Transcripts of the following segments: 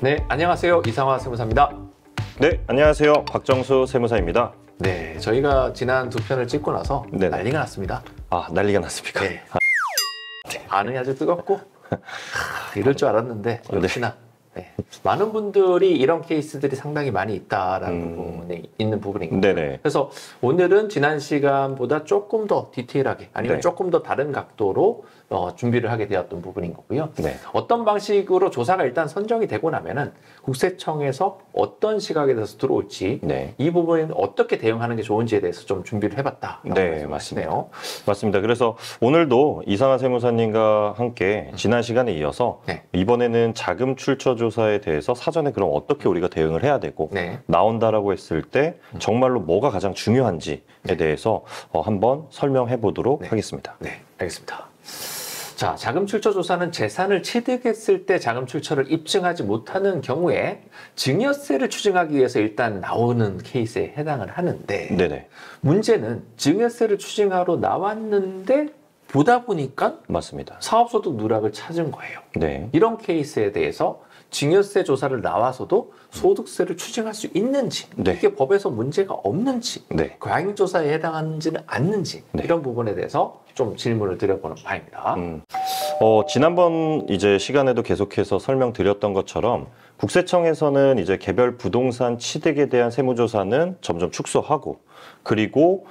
네, 안녕하세요. 이상화 세무사입니다. 네, 안녕하세요. 박정수 세무사입니다. 네, 저희가 지난 두 편을 찍고 나서 네네. 난리가 났습니다. 아, 난리가 났습니까? 네. 반응이 아주 뜨겁고 이럴 줄 알았는데 역시나 네. 많은 분들이 이런 케이스들이 상당히 많이 있다라는 부분이 있는 부분인 거예요. 네네. 그래서 오늘은 지난 시간보다 조금 더 디테일하게 아니면 네. 조금 더 다른 각도로 준비를 하게 되었던 부분인 거고요. 네. 어떤 방식으로 조사가 일단 선정이 되고 나면은 국세청에서 어떤 시각에 대해서 들어올지 네. 이 부분은 어떻게 대응하는 게 좋은지에 대해서 좀 준비를 해봤다. 네, 맞습니다. 맞습니다. 그래서 오늘도 이상화 세무사님과 함께 지난 시간에 이어서 네. 이번에는 자금 출처 조사에 대해서 사전에 그럼 어떻게 우리가 대응을 해야 되고 네. 나온다라고 했을 때 정말로 뭐가 가장 중요한지에 대해서 한번 설명해 보도록 하겠습니다. 네, 알겠습니다. 자, 자금 출처 조사는 재산을 취득했을 때 자금 출처를 입증하지 못하는 경우에 증여세를 추징하기 위해서 일단 나오는 케이스에 해당을 하는데 네네. 문제는 증여세를 추징하러 나왔는데 보다 보니까 맞습니다. 사업소득 누락을 찾은 거예요. 네. 이런 케이스에 대해서 증여세 조사를 나와서도 소득세를 추징할 수 있는지 네. 이게 법에서 문제가 없는지 네. 과잉조사에 해당하는지는 않는지 네. 이런 부분에 대해서 좀 질문을 드려보는 바입니다. 지난번 이제 시간에도 계속해서 설명드렸던 것처럼 국세청에서는 이제 개별 부동산 취득에 대한 세무조사는 점점 축소하고 그리고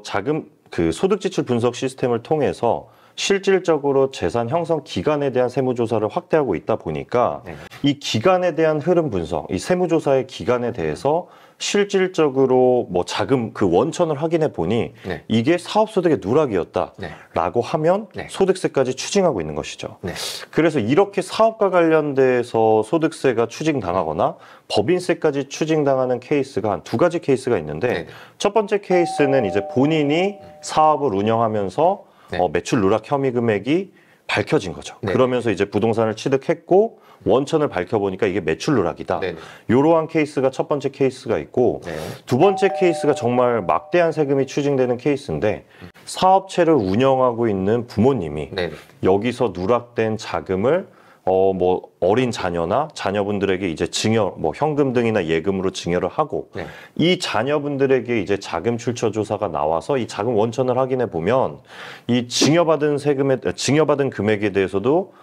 자금 그 소득지출 분석 시스템을 통해서 실질적으로 재산 형성 기간에 대한 세무조사를 확대하고 있다 보니까 네. 이 기간에 대한 흐름 분석, 이 세무조사의 기간에 대해서 실질적으로 뭐 자금 그 원천을 확인해 보니 네. 이게 사업소득의 누락이었다라고 네. 하면 네. 소득세까지 추징하고 있는 것이죠. 네. 그래서 이렇게 사업과 관련돼서 소득세가 추징당하거나 법인세까지 추징당하는 케이스가 한 두 가지 케이스가 있는데 네. 첫 번째 케이스는 이제 본인이 사업을 운영하면서 네. 매출 누락 혐의 금액이 밝혀진 거죠. 네. 그러면서 이제 부동산을 취득했고 원천을 밝혀보니까 이게 매출 누락이다. 네. 이러한 케이스가 첫 번째 케이스가 있고 네. 두 번째 케이스가 정말 막대한 세금이 추징되는 케이스인데 사업체를 운영하고 있는 부모님이 네. 여기서 누락된 자금을 뭐 어린 자녀나 자녀분들에게 이제 증여, 뭐 현금 등이나 예금으로 증여를 하고 네. 이 자녀분들에게 이제 자금 출처 조사가 나와서 이 자금 원천을 확인해 보면 이 증여받은 금액에 대해서도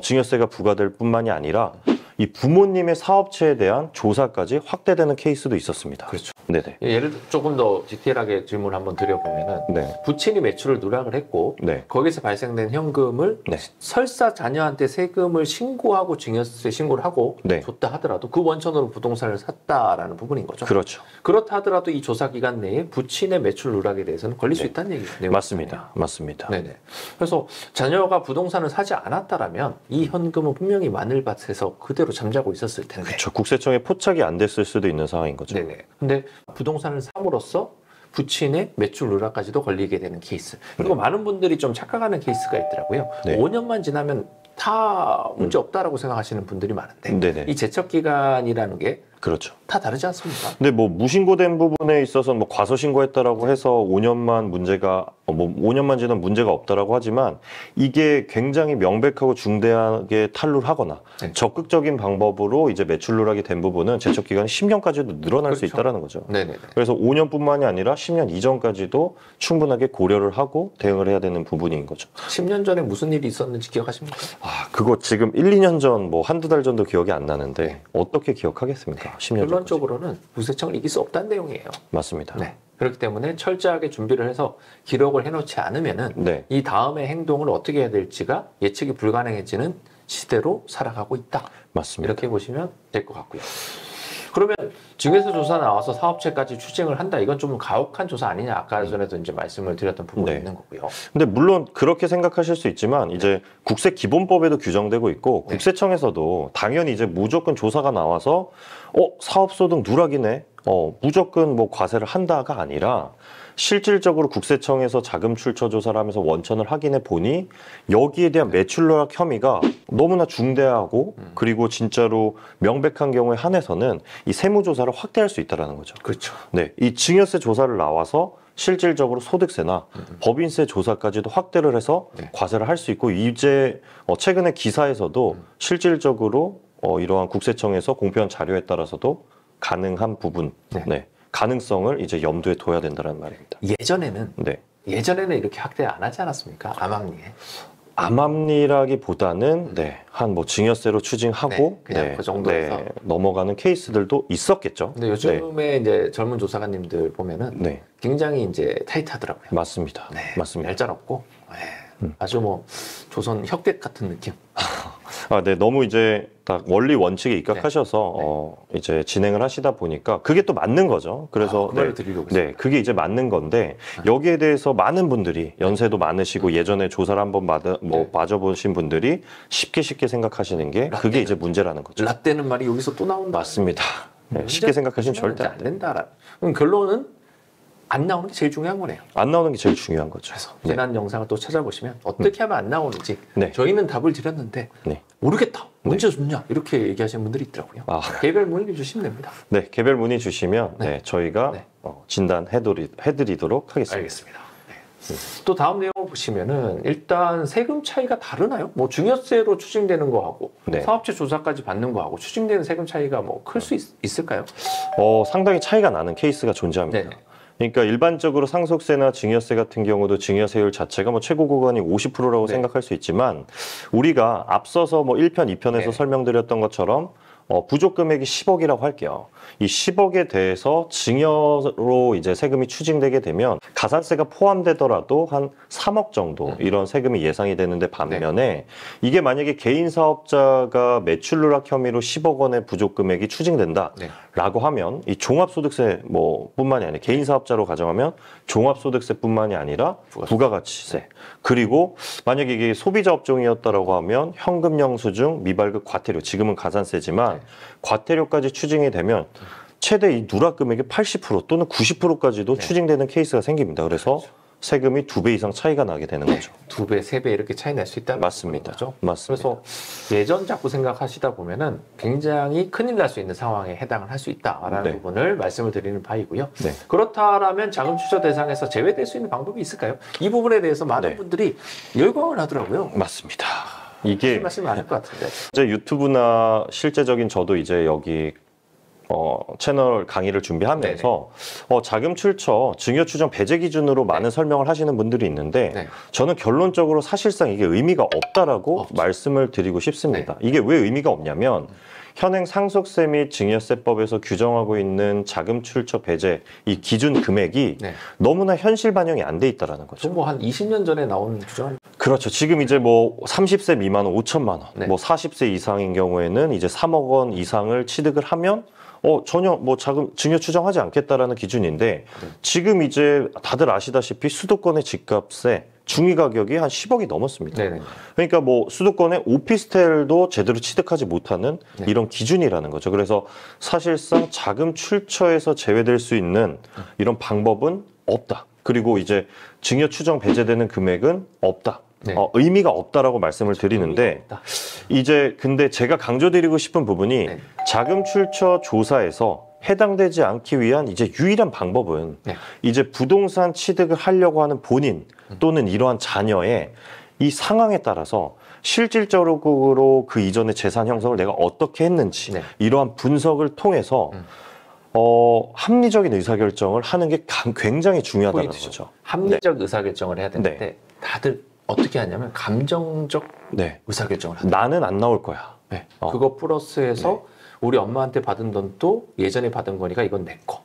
증여세가 부과될 뿐만이 아니라 이 부모님의 사업체에 대한 조사까지 확대되는 케이스도 있었습니다. 그렇죠. 네네. 예를 들어 조금 더 디테일하게 질문을 한번 드려보면은 네. 부친이 매출을 누락을 했고 네. 거기서 발생된 현금을 네. 설사 자녀한테 세금을 신고하고 증여세 신고를 하고 네. 줬다 하더라도 그 원천으로 부동산을 샀다라는 부분인 거죠. 그렇죠. 그렇다 하더라도 이 조사 기간 내에 부친의 매출 누락에 대해서는 걸릴 수 네. 있다는 얘기예요. 맞습니다. 맞습니다. 네네. 그래서 자녀가 부동산을 사지 않았다라면 이 현금은 분명히 마늘밭에서 그대로 잠자고 있었을 텐데. 그렇죠. 국세청에 포착이 안 됐을 수도 있는 상황인 거죠. 네네. 근데 부동산을 삼으로써 부친의 매출 누락까지도 걸리게 되는 케이스. 그리고 많은 분들이 좀 착각하는 케이스가 있더라고요. 네. 5년만 지나면 다 문제 없다라고 생각하시는 분들이 많은데 네네. 이 제척 기간이라는 게 그렇죠. 다 다르지 않습니까? 근데 뭐 무신고된 부분에 있어서는 뭐 과소신고했다라고 해서 5년만 문제가 뭐 5년만 지나면 문제가 없다라고 하지만 이게 굉장히 명백하고 중대하게 탈루를 하거나 네. 적극적인 방법으로 이제 매출 누락이 된 부분은 제척 기간이 10년까지도 늘어날 수 그렇죠. 있다라는 거죠. 네네. 그래서 5년뿐만이 아니라 10년 이전까지도 충분하게 고려를 하고 대응을 해야 되는 부분인 거죠. 10년 전에 무슨 일이 있었는지 기억하십니까? 아, 그거 지금 1, 2년 전 뭐 한두 달 전도 기억이 안 나는데 어떻게 기억하겠습니까? 10년 전까지. 결론적으로는 국세청을 이길 수 없다는 내용이에요. 맞습니다. 네. 그렇기 때문에 철저하게 준비를 해서 기록을 해놓지 않으면은 네. 이 다음의 행동을 어떻게 해야 될지가 예측이 불가능해지는 시대로 살아가고 있다. 맞습니다. 이렇게 보시면 될 것 같고요. 그러면 증여세 조사 나와서 사업체까지 추징을 한다. 이건 좀 가혹한 조사 아니냐. 아까 전에도 이제 말씀을 드렸던 부분이 네. 있는 거고요. 근데 물론 그렇게 생각하실 수 있지만 이제 국세 기본법에도 규정되고 있고 네. 국세청에서도 당연히 이제 무조건 조사가 나와서 사업소득 누락이네. 무조건 뭐 과세를 한다가 아니라 실질적으로 국세청에서 자금 출처 조사를 하면서 원천을 확인해 보니 여기에 대한 매출 누락 혐의가 너무나 중대하고 그리고 진짜로 명백한 경우에 한해서는 이 세무조사를 확대할 수 있다는 거죠. 그렇죠. 네, 이 증여세 조사를 나와서 실질적으로 소득세나 법인세 조사까지도 확대를 해서 네. 과세를 할 수 있고 이제 최근에 기사에서도 실질적으로 이러한 국세청에서 공표한 자료에 따라서도 가능한 부분, 가능성을 이제 염두에 둬야 된다는 말입니다. 예전에는 이렇게 확대 안 하지 않았습니까? 암암리에. 암암리라기보다는 한 뭐 증여세로 추징하고 그냥 그 정도에서 넘어가는 케이스들도 있었겠죠. 근데 요즘에 이제 젊은 조사관님들 보면은 굉장히 이제 타이트하더라고요. 맞습니다. 맞습니다. 얄짤없고 아주 뭐 조선 혁객 같은 느낌. 너무 이제 딱 원리 원칙에 입각하셔서 이제 진행을 하시다 보니까 그게 또 맞는 거죠. 그래서 그게 이제 맞는 건데 여기에 대해서 많은 분들이 연세도 많으시고 예전에 조사를 한번 맞아보신 분들이 쉽게 생각하시는 게 그게 이제 문제라는 거죠. 라떼는 말이 여기서 또 나온다. 맞습니다. 쉽게 생각하시면 절대 안 된다. 그럼 결론은 안 나오는 게 제일 중요한 거네요. 안 나오는 게 제일 중요한 거죠. 그래서 지난 영상을 또 찾아보시면 어떻게 하면 안 나오는지 저희는 답을 드렸는데 모르겠다. 언제 줬냐 이렇게 얘기하시는 분들이 있더라고요. 개별 문의 주시면 됩니다. 개별 문의 주시면 저희가 진단해드리도록 하겠습니다. 알겠습니다. 또 다음 내용 보시면은 일단 세금 차이가 다르나요? 뭐 증여세로 추징되는 거하고 사업체 조사까지 받는 거하고 추징되는 세금 차이가 뭐 클 수 있을까요? 상당히 차이가 나는 케이스가 존재합니다. 그러니까 일반적으로 상속세나 증여세 같은 경우도 증여세율 자체가 뭐 최고 구간이 50%라고 생각할 수 있지만 우리가 앞서서 뭐 1편, 2편에서 설명드렸던 것처럼 부족 금액이 10억이라고 할게요. 이 10억에 대해서 증여로 이제 세금이 추징되게 되면 가산세가 포함되더라도 한 3억 정도 이런 세금이 예상이 되는데 반면에 이게 만약에 개인 사업자가 매출 누락 혐의로 10억 원의 부족 금액이 추징된다라고 하면 이 종합소득세 뿐만이 아니라 개인 사업자로 가정하면 종합소득세뿐만이 아니라 부가가치세 그리고 만약에 이게 소비자 업종이었다라고 하면 현금 영수증, 미발급, 과태료 지금은 가산세지만 과태료까지 추징이 되면 최대 이 누락 금액의 80% 또는 90%까지도 추징되는 케이스가 생깁니다. 그래서 세금이 2배 이상 차이가 나게 되는 거죠. 2배, 3배 이렇게 차이 날 수 있다는 거죠. 맞습니다. 그래서 예전 자꾸 생각하시다 보면은 굉장히 큰일 날 수 있는 상황에 해당을 할 수 있다라는 부분을 말씀을 드리는 바이고요. 그렇다면 자금 출처 대상에서 제외될 수 있는 방법이 있을까요? 이 부분에 대해서 많은 분들이 열광을 하더라고요. 맞습니다. 이게 말씀이 많을 것 같은데. 이제 유튜브나 실제적인 저도 이제 여기 채널 강의를 준비하면서 자금 출처, 증여 추정 배제 기준으로 많은 설명을 하시는 분들이 있는데 저는 결론적으로 사실상 이게 의미가 없다라고 말씀을 드리고 싶습니다. 이게 왜 의미가 없냐면 현행 상속세 및 증여세법에서 규정하고 있는 자금 출처 배제 이 기준 금액이 너무나 현실 반영이 안 돼 있다라는 거죠. 뭐 한 20년 전에 나온 규정. 그렇죠. 지금 이제 뭐 30세 미만은 5천만 원, 뭐 40세 이상인 경우에는 이제 3억 원 이상을 취득을 하면 전혀 뭐 증여 추정하지 않겠다라는 기준인데 지금 이제 다들 아시다시피 수도권의 집값의 중위 가격이 한 10억이 넘었습니다. 그러니까 뭐 수도권의 오피스텔도 제대로 취득하지 못하는 이런 기준이라는 거죠. 그래서 사실상 자금 출처에서 제외될 수 있는 이런 방법은 없다. 그리고 이제 증여 추정 배제되는 금액은 없다. 의미가 없다라고 말씀을 드리는데 이제 근데 제가 강조드리고 싶은 부분이 자금 출처 조사에서 해당되지 않기 위한 이제 유일한 방법은 이제 부동산 취득을 하려고 하는 본인 또는 이러한 자녀의 이 상황에 따라서 실질적으로 그 이전의 재산 형성을 내가 어떻게 했는지 이러한 분석을 통해서 합리적인 의사결정을 하는 게 굉장히 중요하다는 거죠. 합리적 의사결정을 해야 되는데 다들 어떻게 하냐면 감정적 의사결정을 한다. 나는 안 나올 거야. 그거 플러스해서 우리 엄마한테 받은 돈도 예전에 받은 거니까 이건 내 거.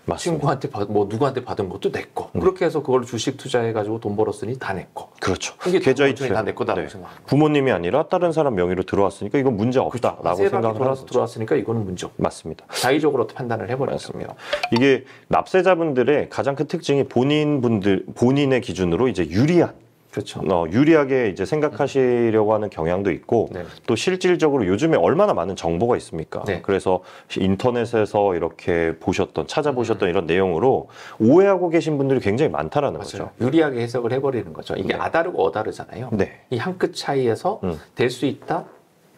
맞습니다. 친구한테 누구한테 받은 것도 내 거. 그렇게 해서 그걸 주식 투자해가지고 돈 벌었으니 다 내 거. 그렇죠. 이게 계좌이체 다 내 거다라고 생각합니다. 부모님이 아니라 다른 사람 명의로 들어왔으니까 이건 문제 없다라고 생각을 하는 거죠. 들어왔으니까 이거는 문제 없다. 맞습니다. 자의적으로 판단을 해버렸습니다. 이게 납세자분들의 가장 큰 특징이 본인의 기준으로 이제 유리한. 그렇죠. 유리하게 이제 생각하시려고 하는 경향도 있고 또 실질적으로 요즘에 얼마나 많은 정보가 있습니까? 그래서 인터넷에서 이렇게 찾아보셨던 이런 내용으로 오해하고 계신 분들이 굉장히 많다라는 거죠. 유리하게 해석을 해버리는 거죠. 이게 아다르고 어다르잖아요. 이 한 끗 차이에서 될 수 있다,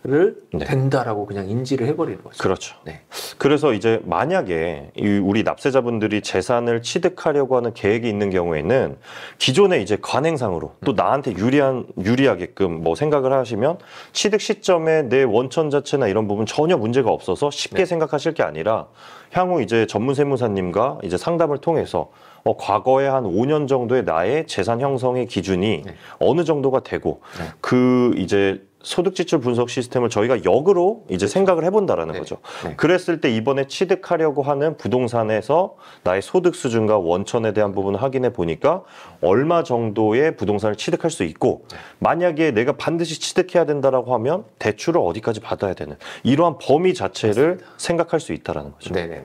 네. 된다라고 그냥 인지를 해버리는 거죠. 그렇죠. 네. 그래서 이제 만약에 우리 납세자분들이 재산을 취득하려고 하는 계획이 있는 경우에는 기존에 이제 관행상으로 또 나한테 유리하게끔 뭐 생각을 하시면 취득 시점에 내 원천 자체나 이런 부분 전혀 문제가 없어서 쉽게 네. 생각하실 게 아니라 향후 이제 전문 세무사님과 이제 상담을 통해서 과거에 한 5년 정도의 나의 재산 형성의 기준이 네. 어느 정도가 되고 네. 그 이제 소득 지출 분석 시스템을 저희가 역으로 이제 생각을 해본다라는 네. 거죠. 네. 그랬을 때 이번에 취득하려고 하는 부동산에서 나의 소득 수준과 원천에 대한 부분을 확인해 보니까 얼마 정도의 부동산을 취득할 수 있고 만약에 내가 반드시 취득해야 된다라고 하면 대출을 어디까지 받아야 되는 이러한 범위 자체를 맞습니다. 생각할 수 있다라는 거죠. 네네.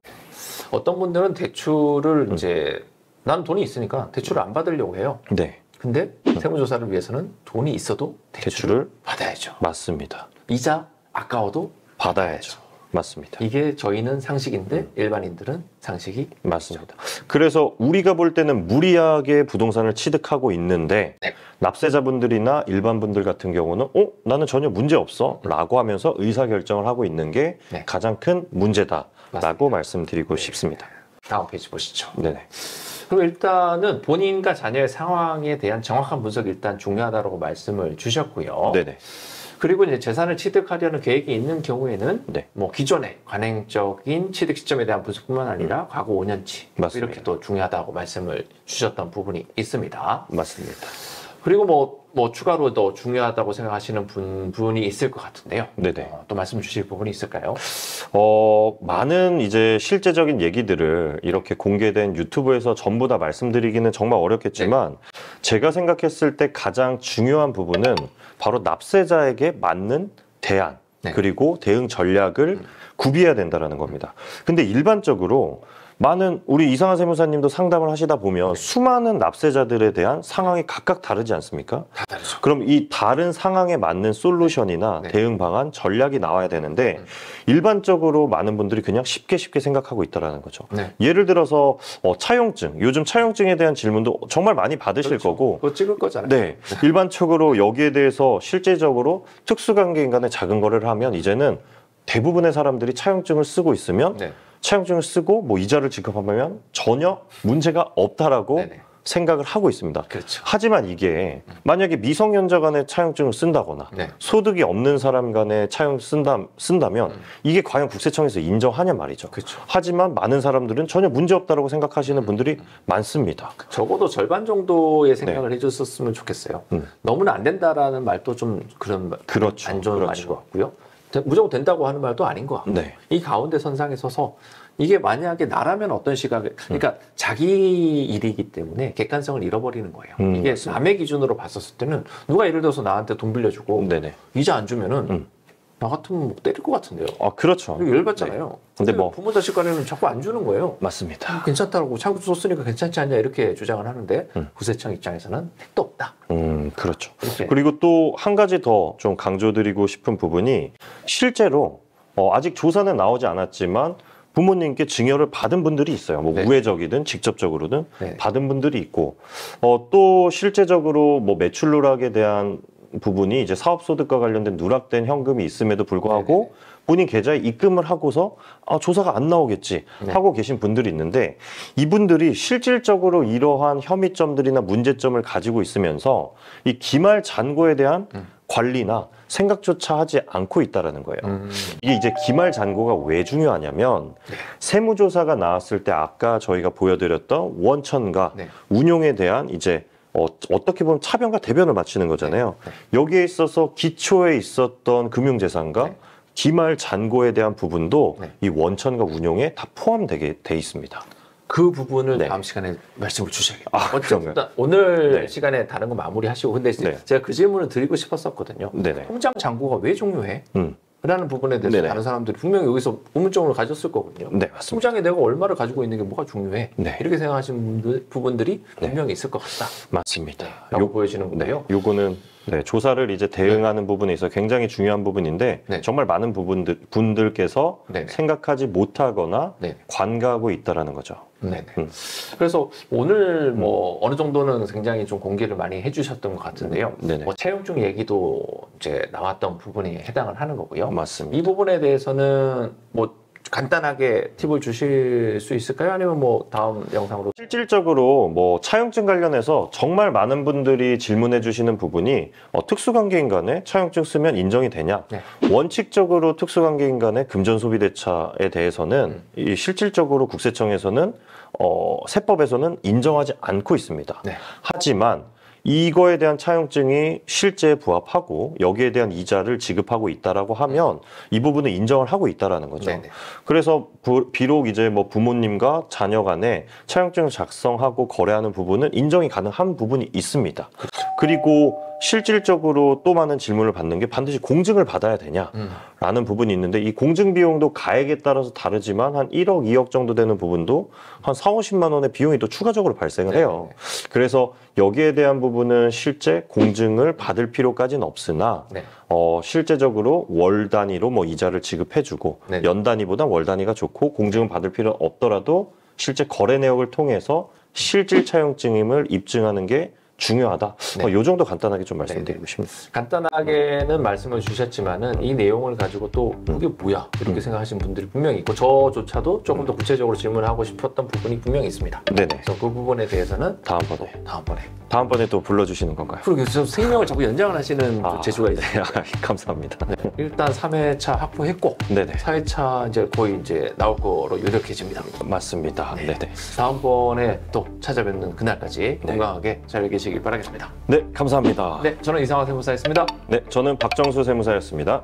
어떤 분들은 대출을 이제 난 돈이 있으니까 대출을 안 받으려고 해요. 네. 근데 세무조사를 위해서는 돈이 있어도 대출을 받아야죠. 맞습니다. 이자 아까워도 받아야죠. 맞습니다. 이게 저희는 상식인데 일반인들은 상식이 맞습니다. 그래서 우리가 볼 때는 무리하게 부동산을 취득하고 있는데 네. 납세자분들이나 일반 분들 같은 경우는 나는 전혀 문제 없어 라고 하면서 의사결정을 하고 있는 게 네. 가장 큰 문제다라고 맞습니다. 말씀드리고 싶습니다. 다음 페이지 보시죠. 네네. 그럼 일단은 본인과 자녀의 상황에 대한 정확한 분석이 일단 중요하다고 말씀을 주셨고요. 네네. 그리고 이제 재산을 취득하려는 계획이 있는 경우에는 네. 뭐 기존의 관행적인 취득 시점에 대한 분석뿐만 아니라 과거 5년치 맞습니다. 이렇게 또 중요하다고 말씀을 주셨던 부분이 있습니다. 맞습니다. 그리고 뭐 추가로 더 중요하다고 생각하시는 분이 있을 것 같은데요. 네네. 또 말씀 주실 부분이 있을까요? 많은 이제 실제적인 얘기들을 이렇게 공개된 유튜브에서 전부 다 말씀드리기는 정말 어렵겠지만 제가 생각했을 때 가장 중요한 부분은 바로 납세자에게 맞는 대안 네. 그리고 대응 전략을 구비해야 된다는 겁니다. 근데 일반적으로 많은 우리 이상한 세무사님도 상담을 하시다 보면 수많은 납세자들에 대한 상황이 각각 다르지 않습니까? 다 다르죠. 그럼 이 다른 상황에 맞는 솔루션이나 네. 대응 방안, 전략이 나와야 되는데 일반적으로 많은 분들이 그냥 쉽게 생각하고 있다는 거죠. 네. 예를 들어서 차용증, 요즘 차용증에 대한 질문도 정말 많이 받으실 그렇죠. 거고 그거 찍을 거잖아요. 네, 일반적으로 여기에 대해서 실제적으로 특수관계인 간의 작은 거래를 하면 이제는 대부분의 사람들이 차용증을 쓰고 있으면 네. 차용증을 쓰고 뭐 이자를 지급하면 전혀 문제가 없다라고 네네. 생각을 하고 있습니다. 그렇죠. 하지만 이게 만약에 미성년자 간의 차용증을 쓴다거나 네. 소득이 없는 사람 간의 차용 쓴다면 이게 과연 국세청에서 인정하냐 말이죠. 그렇죠. 하지만 많은 사람들은 전혀 문제 없다라고 생각하시는 분들이 많습니다. 적어도 절반 정도의 생각을 해줬었으면 좋겠어요. 너무나 안 된다라는 말도 좀 그런 그렇죠. 안 좋은 그렇죠. 말인 것 같고요. 무조건 된다고 하는 말도 아닌 것 같고 네. 이 가운데 선상에 서서 이게 만약에 나라면 어떤 시각에 그러니까 자기 일이기 때문에 객관성을 잃어버리는 거예요. 이게 맞습니다. 남의 기준으로 봤었을 때는 누가 예를 들어서 나한테 돈 빌려주고 네네. 이자 안 주면은 나 같으면 뭐 때릴 것 같은데요. 그렇죠. 이거 열받잖아요. 네. 근데 뭐 부모 자식 간에는 자꾸 안 주는 거예요. 맞습니다. 괜찮다고 자꾸 줬으니까 괜찮지 않냐 이렇게 주장을 하는데 국세청 입장에서는 택도 없다. 그렇죠. 이렇게. 그리고 또 한 가지 더 좀 강조드리고 싶은 부분이 실제로 아직 조사는 나오지 않았지만 부모님께 증여를 받은 분들이 있어요. 뭐 네. 우회적이든 직접적으로든 네. 받은 분들이 있고 또 실제적으로 뭐 매출 누락에 대한 부분이 이제 사업소득과 관련된 누락된 현금이 있음에도 불구하고 본인 계좌에 입금을 하고서 조사가 안 나오겠지 하고 계신 분들이 있는데 이분들이 실질적으로 이러한 혐의점들이나 문제점을 가지고 있으면서 이 기말 잔고에 대한 관리나 생각조차 하지 않고 있다라는 거예요. 이게 이제 기말 잔고가 왜 중요하냐면 세무조사가 나왔을 때 아까 저희가 보여드렸던 원천과 운용에 대한 이제 어떻게 보면 차변과 대변을 맞추는 거잖아요. 여기에 있어서 기초에 있었던 금융재산과 기말 잔고에 대한 부분도 이 원천과 운용에 다 포함되게 돼 있습니다. 그 부분을 네. 다음 시간에 말씀을 주셔야겠네요. 그런가요? 어쨌든 오늘 네. 시간에 다른 거 마무리하시고 근데 네. 제가 그 질문을 드리고 싶었었거든요. 네네. 통장 잔고가 왜 중요해? 음. 라는 부분에 대해서 네네. 다른 사람들이 분명히 여기서 의문점을 가졌을 거거든요. 네, 맞습니다. 통장에 내가 얼마를 가지고 있는 게 뭐가 중요해? 네. 이렇게 생각하시는 부분들이 분명히 있을 것 같다. 맞습니다. 라고 보여지는 건데요. 요거는 네, 조사를 이제 대응하는 부분에 있어 굉장히 중요한 부분인데 네. 정말 많은 분들께서 네네. 생각하지 못하거나 네네. 관가하고 있다라는 거죠. 네네. 음. 그래서 오늘 뭐 어느 정도는 굉장히 좀 공개를 많이 해주셨던 것 같은데요. 네네. 뭐 채용증 얘기도 이제 나왔던 부분이 해당을 하는 거고요. 맞습니다. 이 부분에 대해서는 뭐 간단하게 팁을 주실 수 있을까요? 아니면 뭐 다음 영상으로? 실질적으로 뭐 차용증 관련해서 정말 많은 분들이 질문해 주시는 부분이 특수관계인 간에 차용증 쓰면 인정이 되냐? 네. 원칙적으로 특수관계인 간의 금전소비대차에 대해서는 이 실질적으로 국세청에서는 세법에서는 인정하지 않고 있습니다. 네. 하지만 이거에 대한 차용증이 실제에 부합하고 여기에 대한 이자를 지급하고 있다라고 하면 이 부분은 인정을 하고 있다라는 거죠. 네네. 그래서 비록 이제 뭐 부모님과 자녀 간에 차용증을 작성하고 거래하는 부분은 인정이 가능한 부분이 있습니다. 그리고 실질적으로 또 많은 질문을 받는 게 반드시 공증을 받아야 되냐라는 부분이 있는데 이 공증 비용도 가액에 따라서 다르지만 한 1억, 2억 정도 되는 부분도 한 4, 50만 원의 비용이 또 추가적으로 발생을 해요. 그래서 여기에 대한 부분은 실제 공증을 받을 필요까지는 없으나 네. 실제적으로 월 단위로 뭐 이자를 지급해주고 네. 연 단위보다 월 단위가 좋고 공증을 받을 필요는 없더라도 실제 거래 내역을 통해서 실질 차용증임을 입증하는 게 중요하다. 네. 요 정도 간단하게 좀 말씀드리고 싶습니다. 간단하게는 말씀을 주셨지만은 이 내용을 가지고 또 이게 뭐야 이렇게 생각하시는 분들이 분명히 있고 저조차도 조금 더 구체적으로 질문하고 싶었던 부분이 분명히 있습니다. 네네. 그래서 그 부분에 대해서는 다음번에 다음번에 또 불러주시는 건가요? 그러게 저 생명을 자꾸 연장을 하시는 또 재주가 있어요. 감사합니다. 네. 일단 3회차 확보했고 네네. 4회차 이제 거의 이제 나올 거로 유력해집니다. 맞습니다. 네. 네네. 다음번에 또 찾아뵙는 그날까지 건강하게 잘 계시길 바라겠습니다. 네, 감사합니다. 네, 저는 이상화 세무사였습니다. 네, 저는 박정수 세무사였습니다.